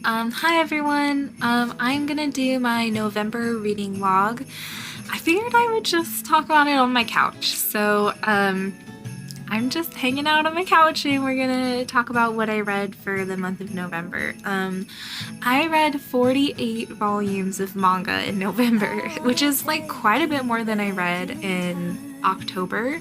Hi everyone. I'm gonna do my November reading log. I figured I would just talk about it on my couch. I'm just hanging out on my couch and we're gonna talk about what I read for the month of November. I read 48 volumes of manga in November, which is like quite a bit more than I read in October.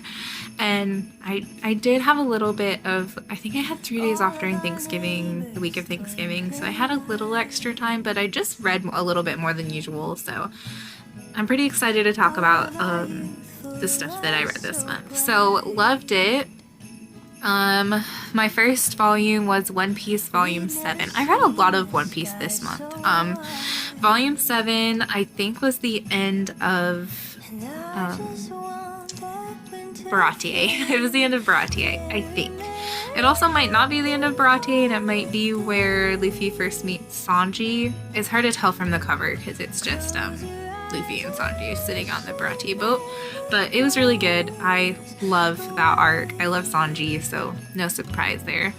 And I did have a little bit of, I think I had 3 days off during Thanksgiving, the week of Thanksgiving, so I had a little extra time, but I just read a little bit more than usual, so I'm pretty excited to talk about the stuff that I read this month. So, loved it. My first volume was One Piece Volume 7. I read a lot of One Piece this month. Volume 7, I think, was the end of Baratier. It was the end of Baratier, I think. It also might not be the end of Baratier, and it might be where Luffy first meets Sanji. It's hard to tell from the cover because it's just Luffy and Sanji sitting on the Baratier boat. But it was really good. I love that arc. I love Sanji, so no surprise there.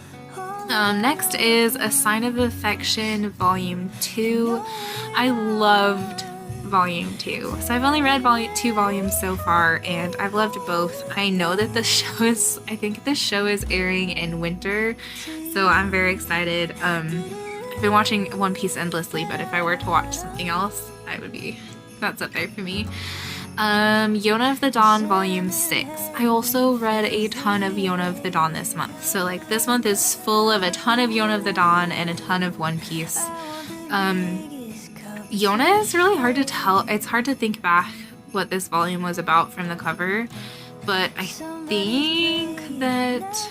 Next is A Sign of Affection, Volume 2. I loved Volume 2. So I've only read 2 volumes so far, and I've loved both. I know that I think the show is airing in winter, so I'm very excited. I've been watching One Piece endlessly, but if I were to watch something else, that's up there for me. Yona of the Dawn Volume 6. I also read a ton of Yona of the Dawn this month. So like this month is full of a ton of Yona of the Dawn and a ton of One Piece. Yona is really hard to tell. It's hard to think back what this volume was about from the cover, but I think that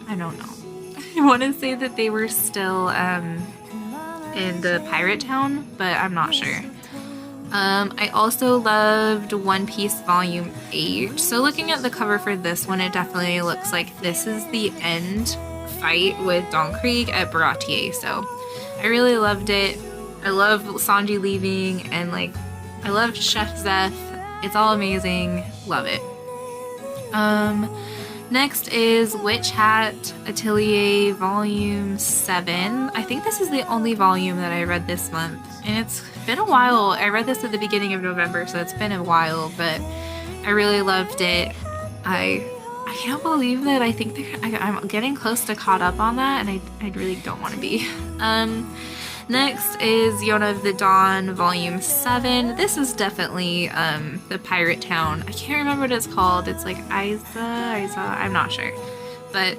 I don't know. I want to say that they were still in the pirate town, but I'm not sure. I also loved One Piece Volume 8. So looking at the cover for this one, it definitely looks like this is the end fight with Don Krieg at Baratier. So I really loved it. I love Sanji leaving, and like I loved Chef Zeph. It's all amazing. Love it. Next is Witch Hat Atelier Volume 7. I think this is the only volume that I read this month, and it's been a while. I read this at the beginning of November, so it's been a while, but I really loved it. I can't believe that I think I'm getting close to caught up on that, and I really don't want to be. Next is Yona of the Dawn Volume 7. This is definitely the pirate town. I can't remember what it's called. It's like Isa, I'm not sure. But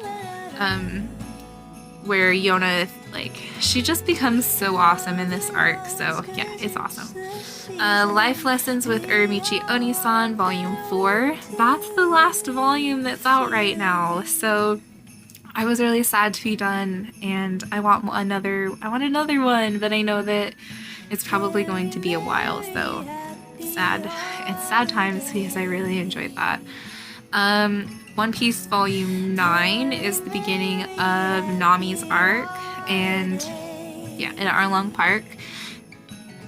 where Yona, like, she just becomes so awesome in this arc. So yeah, it's awesome. Life Lessons with Uramichi Onisan Volume 4. That's the last volume that's out right now. So I was really sad to be done, and I want another one, but I know that it's probably going to be a while, so sad. It's sad times because I really enjoyed that. One Piece Volume 9 is the beginning of Nami's arc, and yeah, in Arlong Park.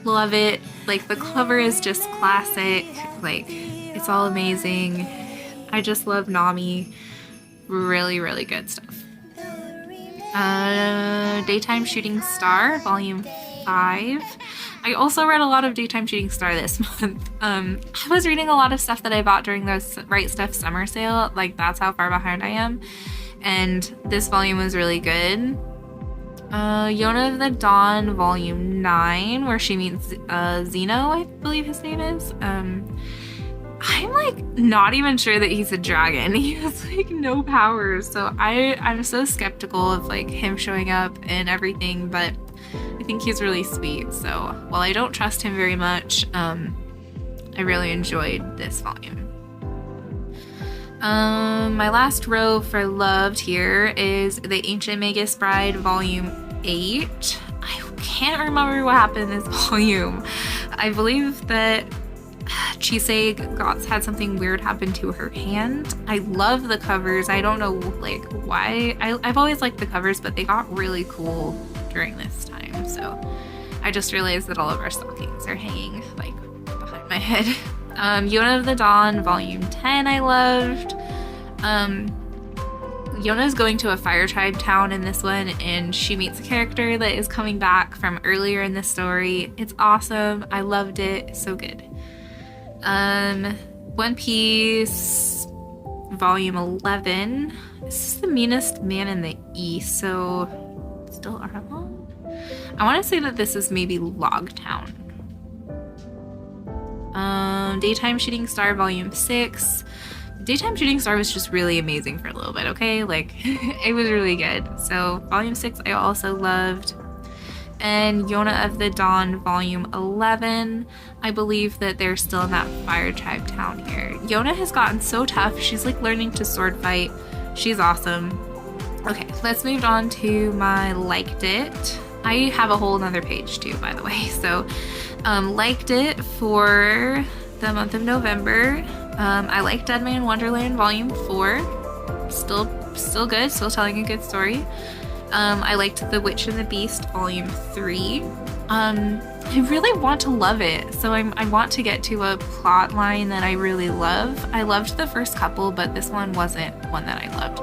Love it. Like, the cover is just classic. Like, it's all amazing. I just love Nami. Really, really good stuff. Daytime Shooting Star, Volume 5. I also read a lot of Daytime Shooting Star this month. I was reading a lot of stuff that I bought during the Right Stuff summer sale. Like, that's how far behind I am. And this volume was really good. Yona of the Dawn, Volume 9, where she meets Zeno, I believe his name is. I'm like not even sure that he's a dragon. He has like no powers, so I'm so skeptical of like him showing up and everything, but I think he's really sweet. So while I don't trust him very much, I really enjoyed this volume. My last row for loved here is The Ancient Magus Bride Volume 8. I can't remember what happened in this volume. I believe that Chisei had something weird happen to her hand. I love the covers. I don't know like why. I've always liked the covers, but they got really cool during this time. So I just realized that all of our stockings are hanging like behind my head. Yona of the Dawn Volume 10 I loved. Yona's going to a fire tribe town in this one, and she meets a character that is coming back from earlier in the story. It's awesome. I loved it. So good. One Piece volume 11. This is the meanest man in the East, so still Arlong? I want to say that this is maybe Logtown. Daytime Shooting Star volume 6. Daytime Shooting Star was just really amazing for a little bit, okay? Like, it was really good. So, volume 6 I also loved. And Yona of the Dawn, volume 11. I believe that they're still in that fire tribe town here. Yona has gotten so tough. She's, like, learning to sword fight. She's awesome. Okay, let's move on to my liked it. I have a whole nother page, too, by the way. So, liked it for the month of November. I like Dead Man Wonderland Volume 4. Still good. Still telling a good story. I liked The Witch and the Beast Volume 3. I really want to love it. So I want to get to a plot line that I really love. I loved the first couple, but this one wasn't one that I loved.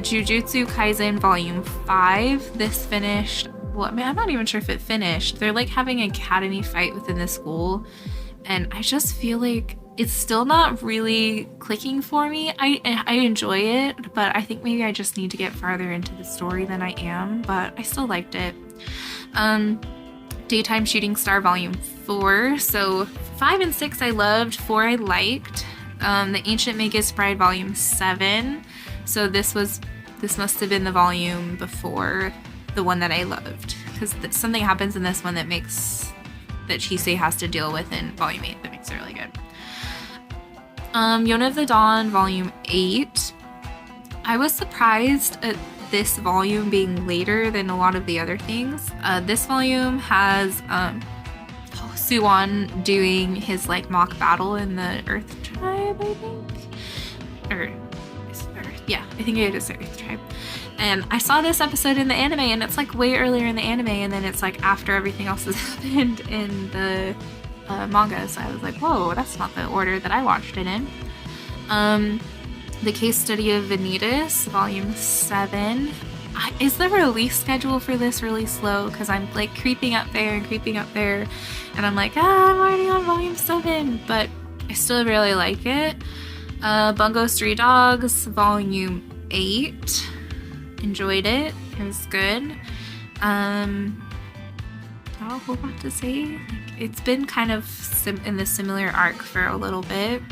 Jujutsu Kaisen Volume 5. This finished. Well, I mean, I'm not even sure if it finished. They're like having an academy fight within the school. And I just feel like it's still not really clicking for me. I enjoy it, but I think maybe I just need to get farther into the story than I am, but I still liked it. Daytime Shooting Star Volume 4. So 5 and 6 I loved, 4 I liked. The Ancient Magus Bride Volume 7. So this must have been the volume before the one that I loved, because something happens in this one that Chisei has to deal with in Volume 8 that makes it really good. Yona of the Dawn, Volume 8. I was surprised at this volume being later than a lot of the other things. This volume has Suwon doing his like mock battle in the Earth Tribe, I think. I think it is the Earth Tribe. And I saw this episode in the anime, and it's like way earlier in the anime, and then it's like after everything else has happened in the manga. So I was like, whoa, that's not the order that I watched it in. The Case Study of Vanitas, Volume 7. Is the release schedule for this really slow? Because I'm like creeping up there, and I'm like, I'm already on Volume 7, but I still really like it. Bungo Stray Dogs, Volume 8. Enjoyed it. It was good. Not a whole lot to say. Like, it's been kind of in the similar arc for a little bit.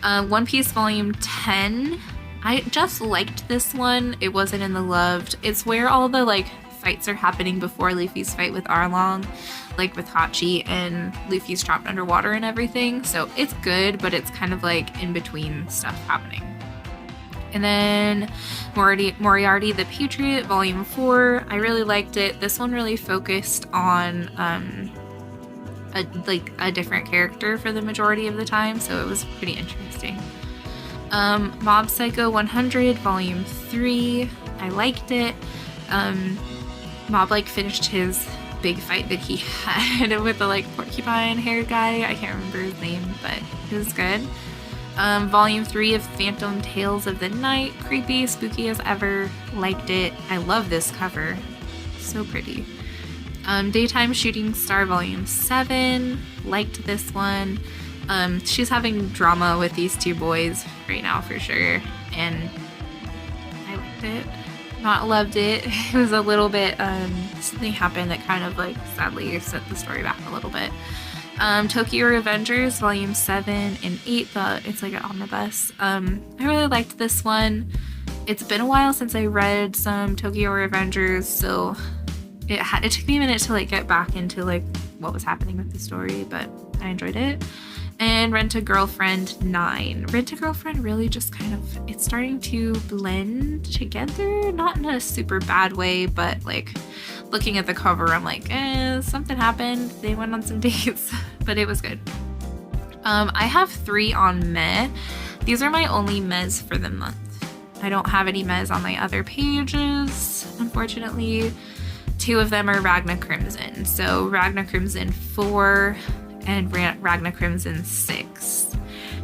One Piece Volume 10. I just liked this one. It wasn't in the loved. It's where all the like fights are happening before Luffy's fight with Arlong, like with Hachi, and Luffy's trapped underwater and everything. So it's good, but it's kind of like in between stuff happening. And then Moriarty the Patriot, Volume 4. I really liked it. This one really focused on a different character for the majority of the time, so it was pretty interesting. Mob Psycho 100, Volume 3. I liked it. Mob like finished his big fight that he had with the like porcupine hair guy. I can't remember his name, but it was good. Volume 3 of Phantom Tales of the Night. Creepy, spooky as ever. Liked it. I love this cover. So pretty. Daytime Shooting Star Volume 7. Liked this one. She's having drama with these two boys right now for sure. And I liked it. Not loved it. It was a little bit, something happened that kind of like sadly set the story back a little bit. Tokyo Revengers Volume 7 and 8, it's like an omnibus. I really liked this one. It's been a while since I read some Tokyo Revengers, so it took me a minute to like get back into like what was happening with the story, but I enjoyed it. And Rent-a-Girlfriend 9. Rent-a-Girlfriend really just kind of, it's starting to blend together, not in a super bad way, but like looking at the cover, I'm like, something happened. They went on some dates, but it was good. I have 3 on Meh. These are my only Mehs for the month. I don't have any Mehs on my other pages, unfortunately. 2 of them are Ragna Crimson. So Ragna Crimson 4 and Ragna Crimson 6.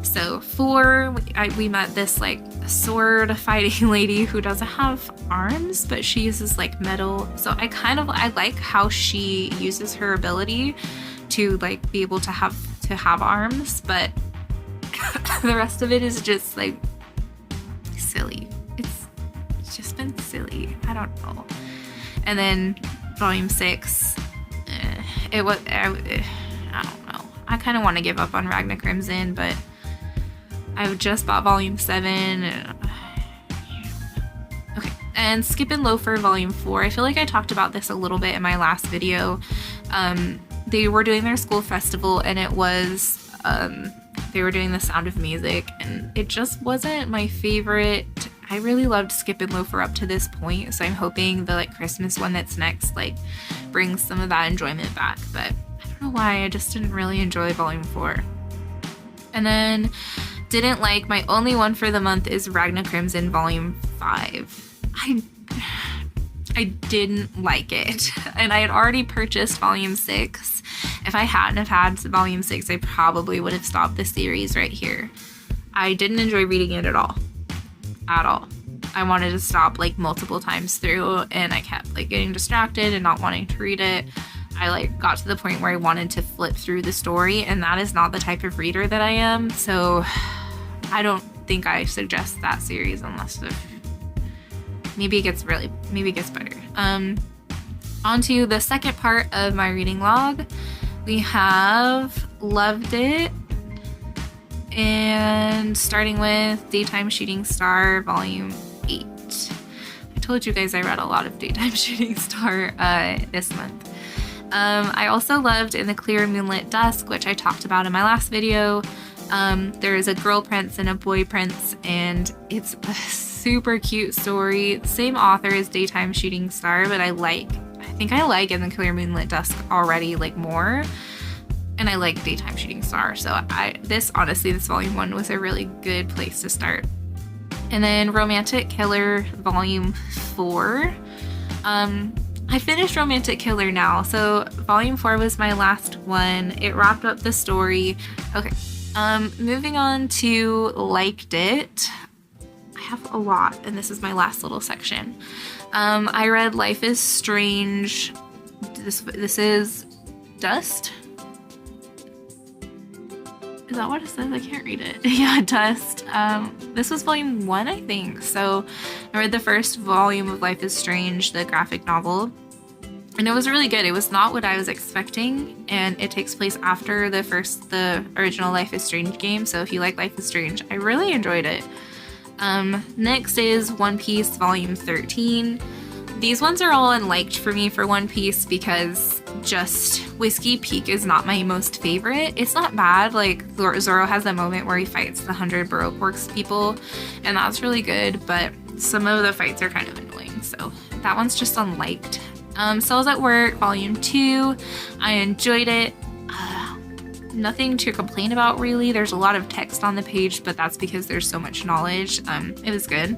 So 4, we met this like sword fighting lady who doesn't have arms, but she uses like metal. So I like how she uses her ability to like be able to have arms, but the rest of it is just like silly. It's just been silly. I don't know. And then volume 6, I don't know. I kind of want to give up on Ragna Crimson, but I just bought volume 7. Okay, and Skip and Loafer volume 4. I feel like I talked about this a little bit in my last video. They were doing their school festival, and it was they were doing The Sound of Music, and it just wasn't my favorite. I really loved Skip and Loafer up to this point, so I'm hoping the like Christmas one that's next like brings some of that enjoyment back, but I don't know why, I just didn't really enjoy volume 4. And then didn't like, my only one for the month is Ragna Crimson volume 5. I didn't like it, and I had already purchased volume 6. If I hadn't have had volume 6, I probably would have stopped the series right here. I didn't enjoy reading it at all. I wanted to stop like multiple times through, and I kept like getting distracted and not wanting to read it. I like got to the point where I wanted to flip through the story, and that is not the type of reader that I am, so I don't think I suggest that series unless maybe it gets better. On to the second part of my reading log. We have Loved It, and starting with Daytime Shooting Star volume 8. I told you guys I read a lot of Daytime Shooting Star this month. I also loved In the Clear Moonlit Dusk, which I talked about in my last video. There is a girl prince and a boy prince, and it's a super cute story. Same author as Daytime Shooting Star, but I think I like In the Clear Moonlit Dusk already like more, and I like Daytime Shooting Star. So this volume 1 was a really good place to start. And then Romantic Killer volume 4. I finished Romantic Killer now, so volume 4 was my last one. It wrapped up the story. Okay, moving on to Liked It. I have a lot, and this is my last little section. I read Life is Strange. This is Dust. Is that what it says? I can't read it. Yeah, Dust. This was volume 1, I think. So I read the first volume of Life is Strange, the graphic novel, and it was really good. It was not what I was expecting, and it takes place after the original Life is Strange game. So if you like Life is Strange, I really enjoyed it. Next is One Piece volume 13. These ones are all unliked for me for One Piece because just Whiskey Peak is not my most favorite. It's not bad. Like Zoro has that moment where he fights the 100 Baroque Works people, and that's really good, but some of the fights are kind of annoying, so that one's just unliked. Cells at Work volume 2. I enjoyed it. Nothing to complain about really. There's a lot of text on the page, but that's because there's so much knowledge. It was good.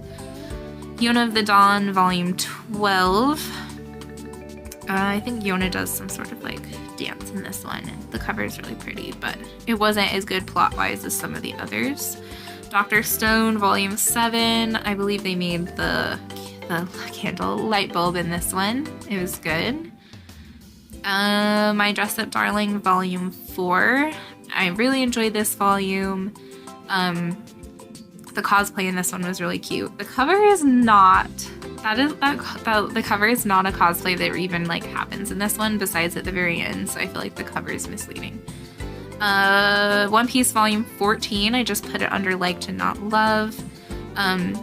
Yona of the Dawn volume 12. I think Yona does some sort of like dance in this one. The cover is really pretty, but it wasn't as good plot-wise as some of the others. Dr. Stone volume 7. I believe they made the candle light bulb in this one. It was good. My Dress Up Darling volume 4. I really enjoyed this volume. The cosplay in this one was really cute. The cover is not the cover is not a cosplay that even like happens in this one besides at the very end, so I feel like the cover is misleading. One Piece volume 14. I just put it under like to not love. I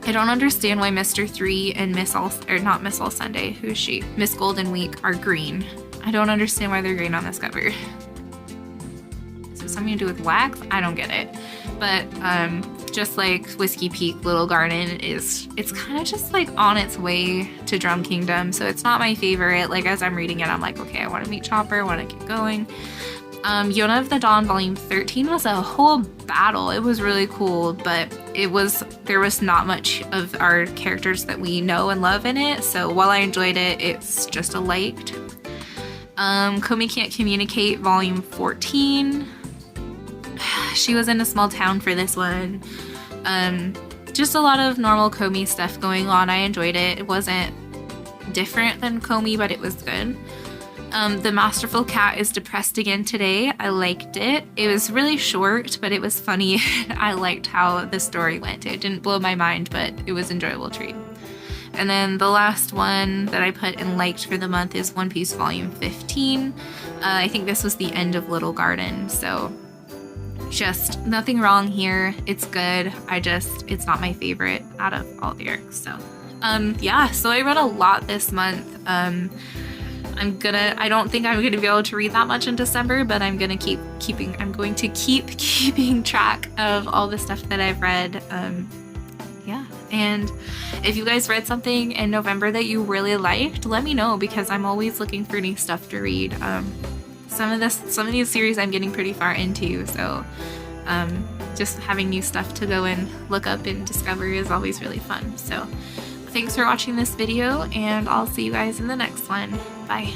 don't understand why Mr. 3 and Miss All Sunday, who is she? Miss Golden Week are green. I don't understand why they're green on this cover. Is it something to do with wax? I don't get it. But just like Whiskey Peak Little Garden it's kind of just like on its way to Drum Kingdom, so it's not my favorite. Like as I'm reading it, I'm like, okay, I want to meet Chopper, I want to keep going. Yona of the Dawn volume 13 was a whole battle. It was really cool, but there was not much of our characters that we know and love in it, so while I enjoyed it, it's just a liked. Komi Can't Communicate volume 14. She was in a small town for this one. just a lot of normal Komi stuff going on. I enjoyed it. It wasn't different than Komi, but it was good. The Masterful Cat is depressed again today. I liked it. It was really short, but it was funny. I liked how the story went. It didn't blow my mind, but it was an enjoyable treat. And then the last one that I put in liked for the month is One Piece Volume 15. I think this was the end of Little Garden, so just nothing wrong here. It's good. It's not my favorite out of all the arcs. So yeah, so I read a lot this month. I don't think I'm gonna be able to read that much in December, but I'm going to keep keeping track of all the stuff that I've read. Yeah, and if you guys read something in November that you really liked, let me know, because I'm always looking for new stuff to read. Some of these series I'm getting pretty far into, so just having new stuff to go and look up and discover is always really fun. So thanks for watching this video, and I'll see you guys in the next one. Bye.